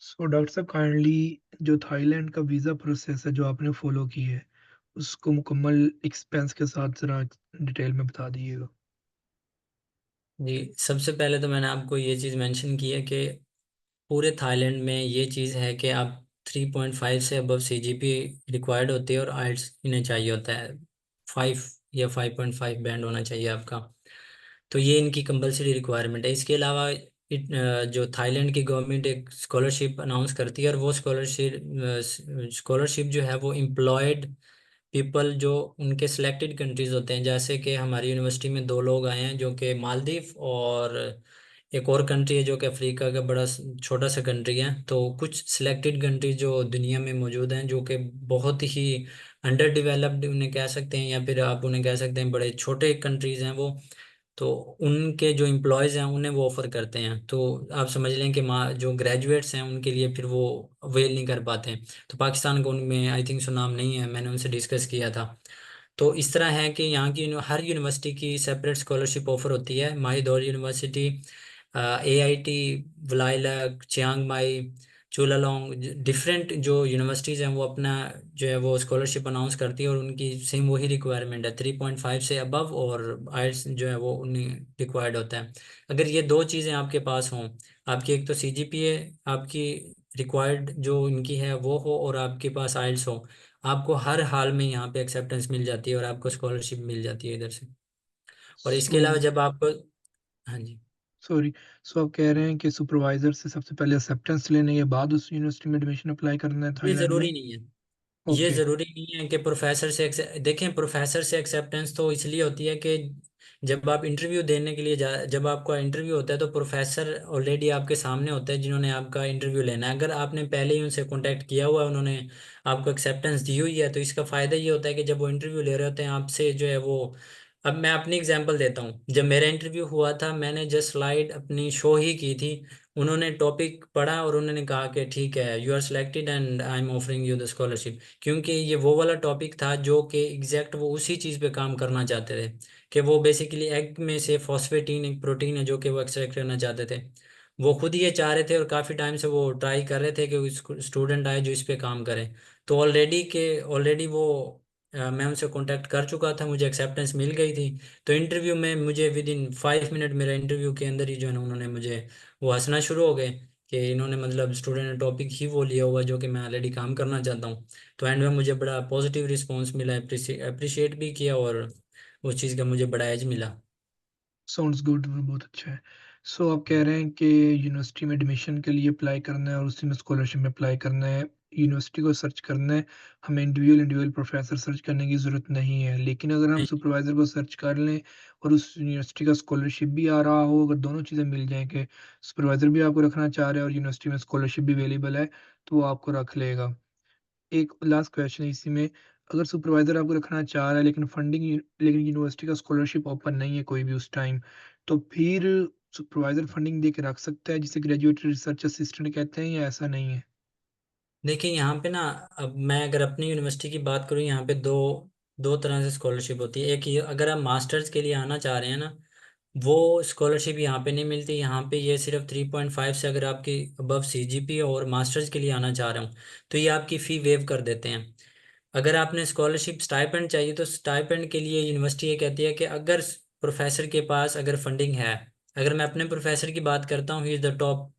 So doctor साहब kindly जो Thailand का वीज़ा प्रोसेस है जो आपने फ़ॉलो की है, उसको मुकम्मल एक्सपेंस के साथ ज़रा डिटेल में बता दीजिएगा। जी, सबसे पहले तो मैंने आपको ये चीज़ मेंशन की है कि पूरे थाईलैंड में ये चीज़ है कि आप 3.5 से अबव सीजीपी रिक्वायर्ड होती है और आइल्स इन्हें चाहिए होता है 5 या 5.5 बैंड होना चाहिए आपका। तो ये इनकी कंपलसरी रिक्वायरमेंट है। इसके अलावा जो थाईलैंड की गवर्नमेंट एक स्कॉलरशिप अनाउंस करती है और वो स्कॉलरशिप जो है वो एम्प्लॉयड पीपल जो उनके सिलेक्टेड कंट्रीज होते हैं, जैसे कि हमारी यूनिवर्सिटी में दो लोग आए हैं जो कि मालदीव और एक और कंट्री है जो कि अफ्रीका का बड़ा छोटा सा कंट्री है। तो कुछ सिलेक्टेड कंट्री जो दुनिया में मौजूद हैं जो कि बहुत ही अंडर डेवलप्ड उन्हें कह सकते हैं, या फिर आप उन्हें कह सकते हैं बड़े छोटे कंट्रीज हैं वो। तो उनके जो एम्प्लॉयज़ हैं उन्हें वो ऑफर करते हैं। तो आप समझ लें कि जो ग्रेजुएट्स हैं उनके लिए फिर वो अवेल नहीं कर पाते हैं। तो पाकिस्तान का उनमें आई थिंक सो नाम नहीं है, मैंने उनसे डिस्कस किया था। तो इस तरह है कि यहाँ की हर यूनिवर्सिटी की सेपरेट स्कॉलरशिप ऑफर होती है। माही university, AIT, Walailak, Chiang Mai, चुलालोंग, डिफरेंट जो यूनिवर्सिटीज़ हैं वो अपना जो है वो स्कॉलरशिप अनाउंस करती है और उनकी सेम वही रिक्वायरमेंट है 3.5 से अबव, और आइल्स जो है वो उन्हें रिक्वायर्ड होता है। अगर ये दो चीज़ें आपके पास हों, आपकी एक तो CGPA आपकी रिक्वायर्ड जो इनकी है वो हो और आपके पास आइल्स हो, आपको हर हाल में यहाँ पे एक्सेप्टेंस मिल जाती है और आपको स्कॉलरशिप मिल जाती है इधर से। और इसके सो अलावा जब आपको, हाँ जी, सॉरी, सो आप कह रहे हैं कि सुपरवाइज़र से सबसे पहले एक्सेप्टेंस लेने के बाद उस यूनिवर्सिटी में एडमिशन अप्लाई करना है ये थाईलैंड में? ज़रूरी नहीं है। ये ओके। ज़रूरी नहीं है कि प्रोफेसर से देखें, प्रोफेसर से एक्सेप्टेंस तो इसलिए होती है कि जब आप इंटरव्यू देने के लिए जब आपका इंटरव्यू होता है तो प्रोफेसर ऑलरेडी आपके सामने होते हैं जिन्होंने आपका इंटरव्यू लेना है। अगर आपने पहले ही उनसे कांटेक्ट किया हुआ है, उन्होंने आपको एक्सेप्टेंस दी हुई है, तो इसका फ़ायदा ये होता है कि जब वो इंटरव्यू ले रहे होते हैं आपसे जो है वो। अब मैं अपनी एग्जांपल देता हूँ, जब मेरा इंटरव्यू हुआ था मैंने जस्ट स्लाइड अपनी शो ही की थी। उन्होंने टॉपिक पढ़ा और उन्होंने कहा कि ठीक है, you are selected and I am offering you the scholarship. क्योंकि ये वो वाला टॉपिक था जो कि एग्जैक्ट वो उसी चीज़ पे काम करना चाहते थे, कि वो बेसिकली एग में से फॉस्फेटीन एक प्रोटीन है जो कि वो एक्सट्रैक्ट करना चाहते थे। वो खुद ही ये चाह रहे थे और काफ़ी टाइम से वो ट्राई कर रहे थे कि स्टूडेंट आए जो इस पे काम करे। तो ऑलरेडी वो मैं उनसे कांटेक्ट कर चुका था, मुझे एक्सेप्टेंस मिल गई थी। तो इंटरव्यू में मुझे विद इन 5 मिनट, मेरा इंटरव्यू के अंदर ही जो है ना उन्होंने मुझे वो हंसना शुरू हो गए कि इन्होंने मतलब स्टूडेंट ने टॉपिक ही वो लिया हुआ जो कि मैं ऑलरेडी काम करना चाहता हूँ। तो एंड में मुझे बड़ा पॉजिटिव रिस्पॉन्स मिला, अप्रिशिएट भी किया और उस चीज़ का मुझे बड़ा एज मिला। साउंड्स गुड, वो बहुत अच्छा है। सो आप कह रहे हैं कि यूनिवर्सिटी में एडमिशन के लिए अप्लाई करना है और उसी में स्कॉलरशिप में अप्लाई करना है, यूनिवर्सिटी को सर्च करना है, हमें इंडिविजुअल इंडिविजुअल प्रोफेसर सर्च करने की ज़रूरत नहीं है। लेकिन अगर हम नहीं, सुपरवाइज़र को सर्च कर लें और उस यूनिवर्सिटी का स्कॉलरशिप भी आ रहा हो, अगर दोनों चीज़ें मिल जाएँ कि सुपरवाइज़र भी आपको रखना चाह रहा है और यूनिवर्सिटी में स्कॉलरशिप भी अवेलेबल है, तो वो आपको रख लेगा। एक लास्ट क्वेश्चन है इसी में, अगर सुपरवाइज़र आपको रखना चाह रहा है लेकिन यूनिवर्सिटी का स्कॉलरशिप ओपन नहीं है कोई भी उस टाइम, तो फिर सुपरवाइज़र फंडिंग दे के रख सकता है जिसे ग्रेजुएट रिसर्च असिस्टेंट कहते हैं या ऐसा नहीं है? देखिए यहाँ पे ना, अब मैं अगर अपनी यूनिवर्सिटी की बात करूँ, यहाँ पे दो दो तरह से स्कॉलरशिप होती है। एक ये, अगर आप मास्टर्स के लिए आना चाह रहे हैं ना, वो स्कॉलरशिप यहाँ पे नहीं मिलती। यहाँ पे ये सिर्फ 3.5 से अगर आपकी अबव CGPA और मास्टर्स के लिए आना चाह रहे हो तो ये आपकी फ़ी वेव कर देते हैं। अगर आपने स्कॉलरशिप स्टाइपेंड चाहिए तो स्टाइपेंड के लिए यूनिवर्सिटी ये कहती है कि अगर प्रोफेसर के पास अगर फंडिंग है। अगर मैं अपने प्रोफेसर की बात करता हूँ, he is the top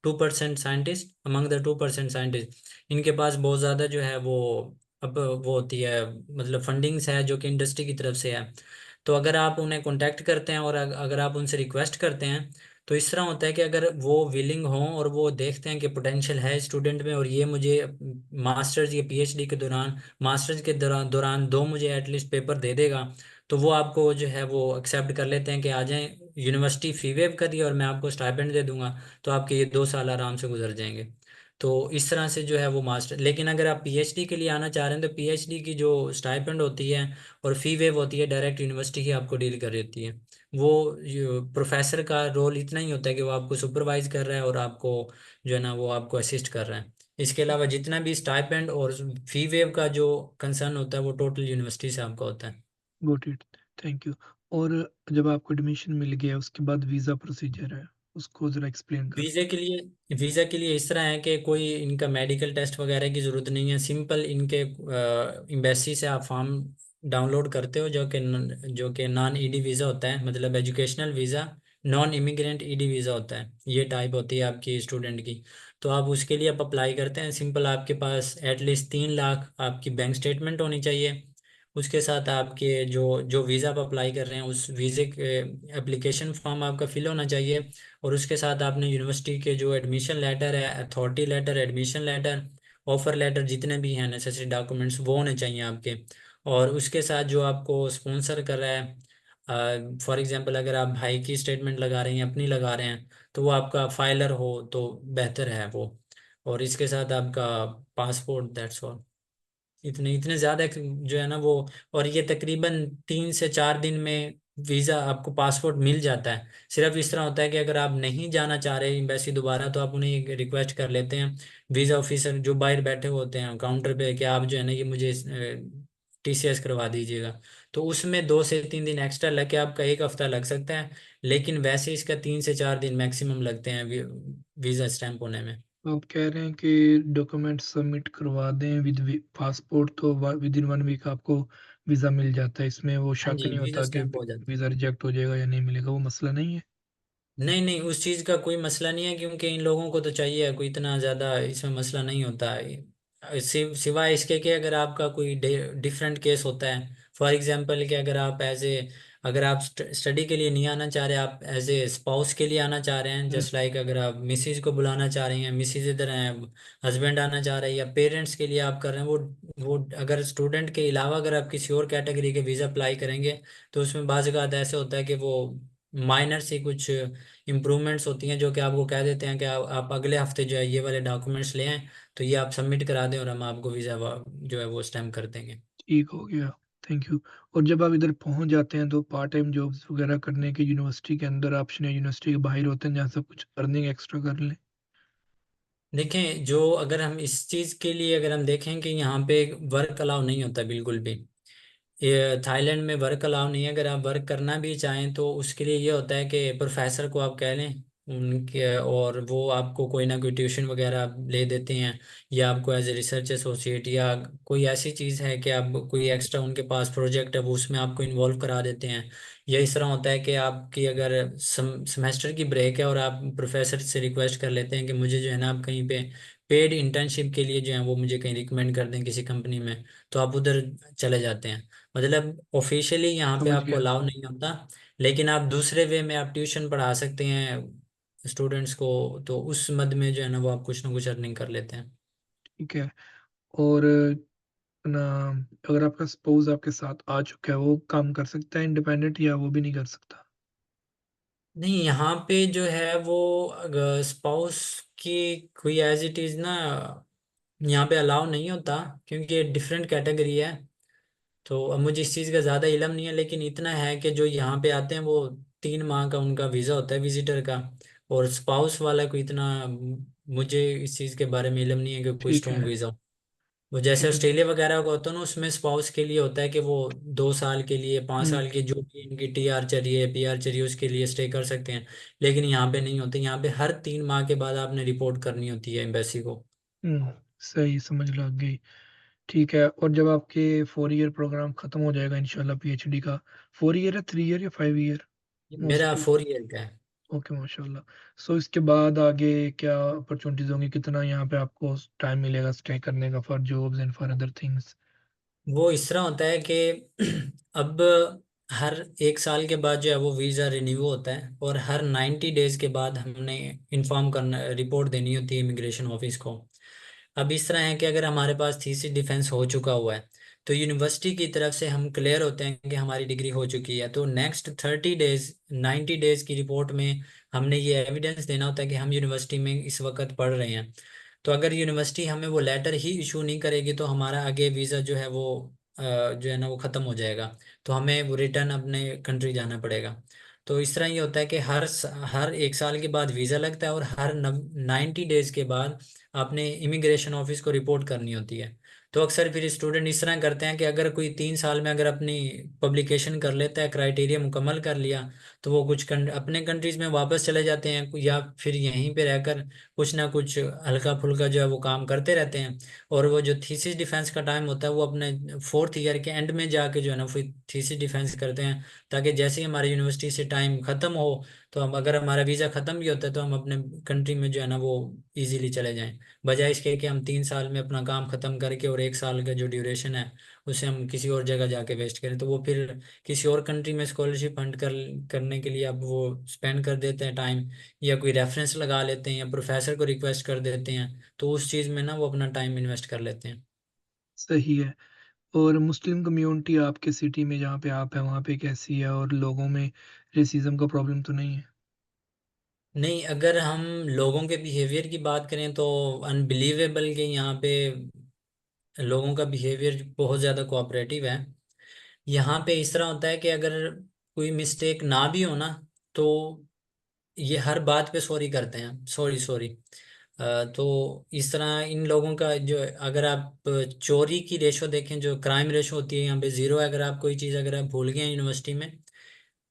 2% scientist among the 2% scientist. इनके पास बहुत ज़्यादा जो है वो अब वो होती है, मतलब फंडिंग्स है जो कि इंडस्ट्री की तरफ से है। तो अगर आप उन्हें कांटेक्ट करते हैं और अगर आप उनसे रिक्वेस्ट करते हैं, तो इस तरह होता है कि अगर वो विलिंग हों और वो देखते हैं कि पोटेंशियल है स्टूडेंट में और ये मुझे मास्टर्स या PhD के दौरान, मास्टर्स के दौरान दौरान दो मुझे एटलीस्ट पेपर दे देगा, तो वो आपको जो है वो एक्सेप्ट कर लेते हैं कि आ जाएं, यूनिवर्सिटी फी वेव करिए और मैं आपको स्टाइपेंड दे दूंगा। तो आपके ये 2 साल आराम से गुजर जाएंगे। तो इस तरह से जो है वो मास्टर, लेकिन अगर आप PhD के लिए आना चाह रहे हैं तो PhD की जो स्टाइपेंड होती है और फी वेव होती है, डायरेक्ट यूनिवर्सिटी ही आपको डील कर देती है। वो प्रोफेसर का रोल इतना ही होता है कि वो आपको सुपरवाइज कर रहा है और आपको जो है ना वो आपको असिस्ट कर रहा है। इसके अलावा जितना भी स्टाइपेंड और फी वेव का जो कंसर्न होता है वो टोटल यूनिवर्सिटी से आपका होता है। Got it, thank you. और जब आपको एडमिशन मिल गया उसके बाद वीज़ा प्रोसीजर है? उसको ज़रा एक्सप्लेन करो। वीज़ा के लिए इस तरह है कि कोई इनका मेडिकल टेस्ट वगैरह की ज़रूरत नहीं है। सिंपल इनके एम्बेसी से आप फॉर्म डाउनलोड करते हो, जो कि नॉन ईडी वीज़ा होता है, मतलब educational visa, non immigrant ED visa होता है, ये टाइप होती है आपकी स्टूडेंट की। तो आप उसके लिए आप अप्लाई करते हैं। सिंपल आपके पास एटलीस्ट 3 लाख आपकी बैंक स्टेटमेंट होनी चाहिए। उसके साथ आपके जो जो वीज़ा आप अप्लाई कर रहे हैं उस वीज़े के एप्लीकेशन फॉर्म आपका फिल होना चाहिए। और उसके साथ आपने यूनिवर्सिटी के जो एडमिशन लेटर है, authority letter, admission letter, offer letter, जितने भी हैं नेसेसरी डॉक्यूमेंट्स वो होने चाहिए आपके। और उसके साथ जो आपको स्पॉन्सर कर रहा है, फॉर एग्जांपल अगर आप भाई की स्टेटमेंट लगा रहे हैं, अपनी लगा रहे हैं, तो वो आपका फाइलर हो तो बेहतर है वो। और इसके साथ आपका पासपोर्ट, दैट्स ऑल। इतने इतने ज्यादा जो है ना वो। और ये तकरीबन 3 से 4 दिन में वीजा आपको पासपोर्ट मिल जाता है। सिर्फ इस तरह होता है कि अगर आप नहीं जाना चाह रहे एम्बेसी दोबारा, तो आप उन्हें रिक्वेस्ट कर लेते हैं, वीजा ऑफिसर जो बाहर बैठे होते हैं काउंटर पे, कि आप जो है ना ये मुझे टीसीएस करवा दीजिएगा। तो उसमें 2 से 3 दिन एक्स्ट्रा लग के आपका 1 हफ्ता लग सकता है। लेकिन वैसे इसका 3 से 4 दिन मैक्सिमम लगते हैं वीजा स्टैंप होने में। तो आप कह रहे हैं कि डॉक्यूमेंट सबमिट करवा दें विद पासपोर्ट, तो विद इन 1 वीक आपको वीज़ा मिल जाता है, इसमें वो हाँ शक जी, नहीं वीजा होता कि स्टैंप हो जाता है। वीज़ा रिजेक्ट हो जाएगा या नहीं मिलेगा, वो मसला नहीं है। नहीं नहीं, उस चीज़ का कोई मसला नहीं है, क्योंकि इन लोगों को तो चाहिए, कोई इतना ज़्यादा इसमें मसला नहीं होता है। सिवाय इसके कि अगर आपका कोई डिफरेंट केस होता है, फॉर एग्जांपल कि अगर आप अगर आप स्टडी के लिए नहीं आना चाह रहे, आप एज ए स्पाउस के लिए आना चाह रहे हैं, हम्म, जस्ट लाइक अगर आप मिसिज को बुलाना चाह रहे हैं, मिसिज इधर हैं, हस्बैंड आना चाह रहे हैं, या पेरेंट्स के लिए आप कर रहे हैं, वो अगर स्टूडेंट के अलावा अगर आप किसी और कैटेगरी के वीज़ा अप्लाई करेंगे, तो उसमें बाज़ ज़ात ऐसे होता है कि वो माइनर सी कुछ इम्प्रूवमेंट्स होती हैं, जो कि आपको कह देते हैं कि आप अगले हफ्ते जो है ये वाले डॉक्यूमेंट्स ले आएं, तो ये आप सबमिट करा दें और हम आपको वीज़ा जो है वो स्टैम्प कर देंगे। ठीक हो गया, थैंक यू। और जब आप इधर पहुंच जाते हैं तो पार्ट टाइम जॉब्स वगैरह करने के यूनिवर्सिटी के अंदर ऑप्शन है, यूनिवर्सिटी के बाहर होते हैं जहाँ से कुछ अर्निंग एक्स्ट्रा कर लें। देखें, जो अगर हम इस चीज़ के लिए अगर हम देखें कि यहाँ पे वर्क अलाउ नहीं होता बिल्कुल भी, ये थाईलैंड में वर्क अलाउ नहीं है। अगर आप वर्क करना भी चाहें तो उसके लिए ये होता है कि प्रोफेसर को आप कह लें उनके, और वो आपको कोई ना कोई ट्यूशन वगैरह ले देते हैं, या आपको एज ए रिसर्च एसोसिएट, या कोई ऐसी चीज़ है कि आप कोई एक्स्ट्रा उनके पास प्रोजेक्ट है वो उसमें आपको इन्वॉल्व करा देते हैं। या इस तरह होता है कि आपकी अगर सेमेस्टर की ब्रेक है और आप प्रोफेसर से रिक्वेस्ट कर लेते हैं कि मुझे जो है ना आप कहीं पे पेड इंटर्नशिप के लिए जो है वो मुझे कहीं रिकमेंड कर दें किसी कंपनी में, तो आप उधर चले जाते हैं। मतलब ऑफिशियली यहाँ पे समझ आपको गया। अलाउ नहीं होता, लेकिन आप दूसरे वे में आप ट्यूशन पढ़ा सकते हैं स्टूडेंट्स को, तो उस मद में जो है ना वो आप कुछ ना कुछ अर्निंग कर लेते हैं। ठीक है। और अपना अगर आपका स्पाउस आपके साथ आ चुका है, वो काम कर सकता है इंडिपेंडेंट या वो भी नहीं कर सकता? नहीं, यहाँ पे जो है वो स्पाउस की कोई एज इट इज़ ना यहाँ पे अलाउ नहीं होता, क्योंकि ये डिफरेंट कैटेगरी है। तो अब मुझे इस चीज़ का ज़्यादा इलम नहीं है, लेकिन इतना है कि जो यहाँ पे आते हैं वो 3 माह का उनका वीज़ा होता है विजिटर का। और स्पाउस वाला कोई इतना मुझे इस चीज़ के बारे में इलम नहीं है कि कोई ठीक स्ट्रॉन्ग है, वीज़ा हो। वो जैसे ठीक है। ऑस्ट्रेलिया वगैरह का होता है ना, उसमें स्पाउस के लिए होता है कि वो 2 साल के लिए, 5 साल हुँ, के, जो भी इनकी टीआर चाहिए, पीआर चाहिए, उसके लिए स्टे कर सकते हैं। लेकिन यहाँ पे नहीं होते, यहाँ पे हर 3 माह के बाद आपने रिपोर्ट करनी होती है एम्बेसी को। सही समझ लग गई। ठीक है, और जब आपके 4 ईयर प्रोग्राम खत्म हो जाएगा इंशाल्लाह पीएचडी का, 4 ईयर है, 3 ईयर या 5 ईयर मेरा मोस्टली? 4 ईयर का है। ओके, माशाल्लाह। सो इसके बाद आगे क्या अपॉर्चुनिटीज़ होंगी? कितना यहाँ पे आपको टाइम मिलेगा स्टे करने का for jobs and for other things? वो इस तरह होता है कि अब हर 1 साल के बाद जो है वो वीज़ा रिन्यू होता है, और हर 90 डेज के बाद हमने इन्फॉर्म करना, रिपोर्ट देनी होती है इमिग्रेशन ऑफिस को। अब इस तरह है कि अगर हमारे पास थीसिस डिफेंस हो चुका हुआ है, तो यूनिवर्सिटी की तरफ से हम क्लियर होते हैं कि हमारी डिग्री हो चुकी है, तो नेक्स्ट 30 डेज, 90 डेज की रिपोर्ट में हमने ये एविडेंस देना होता है कि हम यूनिवर्सिटी में इस वक्त पढ़ रहे हैं। तो अगर यूनिवर्सिटी हमें वो लेटर ही इशू नहीं करेगी, तो हमारा आगे वीज़ा जो है वो जो है ना वो ख़त्म हो जाएगा। तो हमें वो रिटर्न अपने कंट्री जाना पड़ेगा। तो इस तरह ये होता है कि हर 1 साल के बाद वीज़ा लगता है, और हर 90 डेज के बाद आपने इमिग्रेशन ऑफिस को रिपोर्ट करनी होती है। तो अक्सर फिर स्टूडेंट इस तरह करते हैं कि अगर कोई 3 साल में अगर अपनी पब्लिकेशन कर लेता है, क्राइटेरिया मुकम्मल कर लिया, तो वो कुछ अपने कंट्रीज में वापस चले जाते हैं, या फिर यहीं पे रहकर कुछ ना कुछ हल्का फुल्का जो है वो काम करते रहते हैं। और वो जो थीसिस डिफेंस का टाइम होता है वो अपने 4th ईयर के एंड में जाके जो है ना फिर थीसिस डिफेंस करते हैं, ताकि जैसे ही हमारी यूनिवर्सिटी से टाइम खत्म हो, तो हम, अगर हमारा वीज़ा ख़त्म भी होता है, तो हम अपने कंट्री में जो है ना वो इजीली चले जाएं, बजाय इसके कि हम 3 साल में अपना काम ख़त्म करके और 1 साल का जो ड्यूरेशन है उसे हम किसी और जगह जाके वेस्ट करें, तो वो फिर किसी और कंट्री में स्कॉलरशिप फंड करने के लिए अब वो स्पेंड कर देते हैं टाइम, या कोई रेफरेंस लगा लेते हैं, या प्रोफेसर को रिक्वेस्ट कर देते हैं, तो उस चीज़ में ना वो अपना टाइम इन्वेस्ट कर लेते हैं। सही है। और मुस्लिम कम्युनिटी आपके सिटी में जहाँ पे आप हैं, वहाँ पे कैसी है? और लोगों में रेसिज़्म का प्रॉब्लम तो नहीं है? नहीं, अगर हम लोगों के बिहेवियर की बात करें तो अनबिलीवेबल के यहाँ पे लोगों का बिहेवियर बहुत ज़्यादा कोऑपरेटिव है। यहाँ पे इस तरह होता है कि अगर कोई मिस्टेक ना भी हो ना, तो ये हर बात पे सॉरी करते हैं, सॉरी सॉरी। तो इस तरह इन लोगों का जो, अगर आप चोरी की रेशो देखें, जो क्राइम रेशो होती है यहाँ पे 0 है। अगर आप कोई चीज़ अगर आप भूल गए हैं यूनिवर्सिटी में,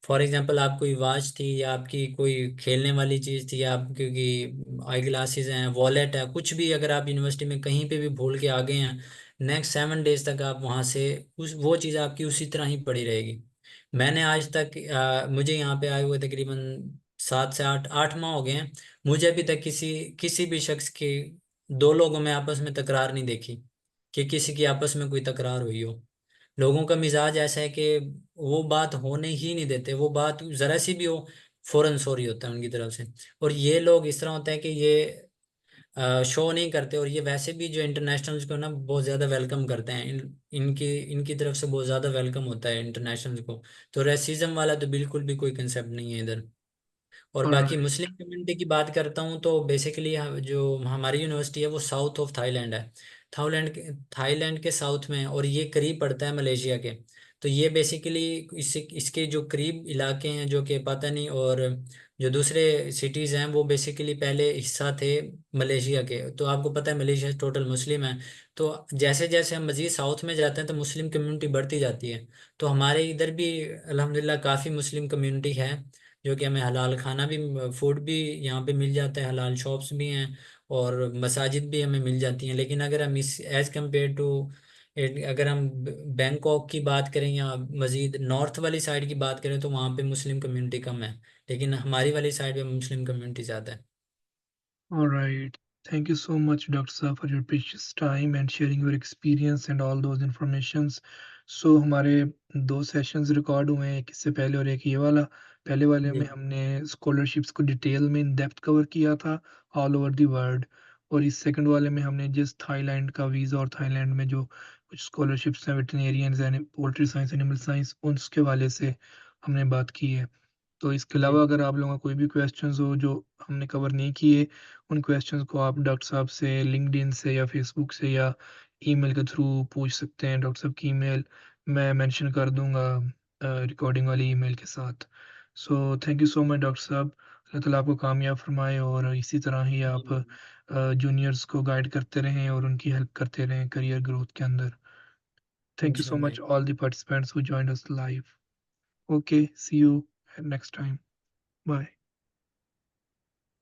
फॉर एग्जांपल आप कोई वॉच थी, या आपकी कोई खेलने वाली चीज़ थी, या आप क्योंकि आई ग्लासेस हैं, वॉलेट है, कुछ भी अगर आप यूनिवर्सिटी में कहीं पे भी भूल के आ गए हैं, नेक्स्ट 7 डेज तक आप वहाँ से उस वो चीज़ आपकी उसी तरह ही पड़ी रहेगी। मैंने आज तक मुझे यहाँ पे आए हुए तकरीबन 7 से 8 माह हो गए हैं, मुझे अभी तक किसी किसी भी शख्स के, 2 लोगों में आपस में तकरार नहीं देखी, कि किसी की आपस में कोई तकरार हुई हो। लोगों का मिजाज ऐसा है कि वो बात होने ही नहीं देते, वो बात जरा सी भी हो फौरन सॉरी होता है उनकी तरफ से। और ये लोग इस तरह होता है कि ये शो नहीं करते, और ये वैसे भी जो इंटरनेशनल्स को ना बहुत ज़्यादा वेलकम करते हैं, इनकी इनकी तरफ से बहुत ज़्यादा वेलकम होता है इंटरनेशनल्स को। तो रेसिज्म वाला तो बिल्कुल भी कोई कंसेप्ट नहीं है इधर। और बाकी ऑलराइट। मुस्लिम कम्युनिटी की बात करता हूँ, तो बेसिकली जो हमारी यूनिवर्सिटी है वो साउथ ऑफ थाईलैंड है। थाईलैंड के साउथ में है, और ये करीब पड़ता है मलेशिया के। तो ये बेसिकली इसके जो करीब इलाके हैं जो कि पता नहीं, और जो दूसरे सिटीज़ हैं वो बेसिकली पहले हिस्सा थे मलेशिया के। तो आपको पता है मलेशिया टोटल मुस्लिम है। तो जैसे जैसे हम मज़ीद साउथ में जाते हैं तो मुस्लिम कम्युनिटी बढ़ती जाती है। तो हमारे इधर भी अल्हम्दुलिल्लाह काफ़ी मुस्लिम कम्युनिटी है, जो कि हमें हलाल खाना भी, फूड भी यहाँ पे मिल जाता है, हलाल शॉप्स भी हैं, और मसाजिद भी हमें मिल जाती हैं। लेकिन अगर हम इस एज़ कम्पेयर टू, अगर हम बैंकॉक की बात करें या मज़ीद नॉर्थ वाली साइड की बात करें, तो वहाँ पे मुस्लिम कम्युनिटी कम है, लेकिन हमारी वाली साइड पे मुस्लिम कम्युनिटी ज़्यादा है। All right. Thank you so much, Dr. Saab, for your precious time and sharing your experience and all those informations. So हमारे 2 सेशंस रिकॉर्ड हुए हैं, एक इससे पहले और एक ये वाला। पहले वाले जी। में हमने स्कॉलरशिप्स को डिटेल में इन डेप्थ कवर किया था ऑल ओवर द वर्ल्ड। और इस सेकंड वाले में हमने जिस थाईलैंड का वीज़ा और थाईलैंड में जो कुछ स्कॉलरशिप्स हैं veterinarians and poultry science animal science उसके वाले से हमने बात की है। तो इसके अलावा जी। अगर आप लोगों का कोई भी क्वेश्चंस हो जो हमने कवर नहीं किए, उन क्वेश्चंस को आप डॉक्टर साहब से लिंक्डइन से या फेसबुक से या ईमेल के थ्रू पूछ सकते हैं। डॉक्टर साहब की ईमेल मैं मेंशन कर दूंगा रिकॉर्डिंग वाली ईमेल के साथ। So thank you so much doctor साहब। अल्लाह ताला आपको कामयाब फरमाए और इसी तरह ही जी। आप जूनियर्स को गाइड करते रहें और उनकी हेल्प करते रहें करियर ग्रोथ के अंदर। Thank you so इंशाल्लाह। much all the participants who joined us live. Okay, see you next time. Bye.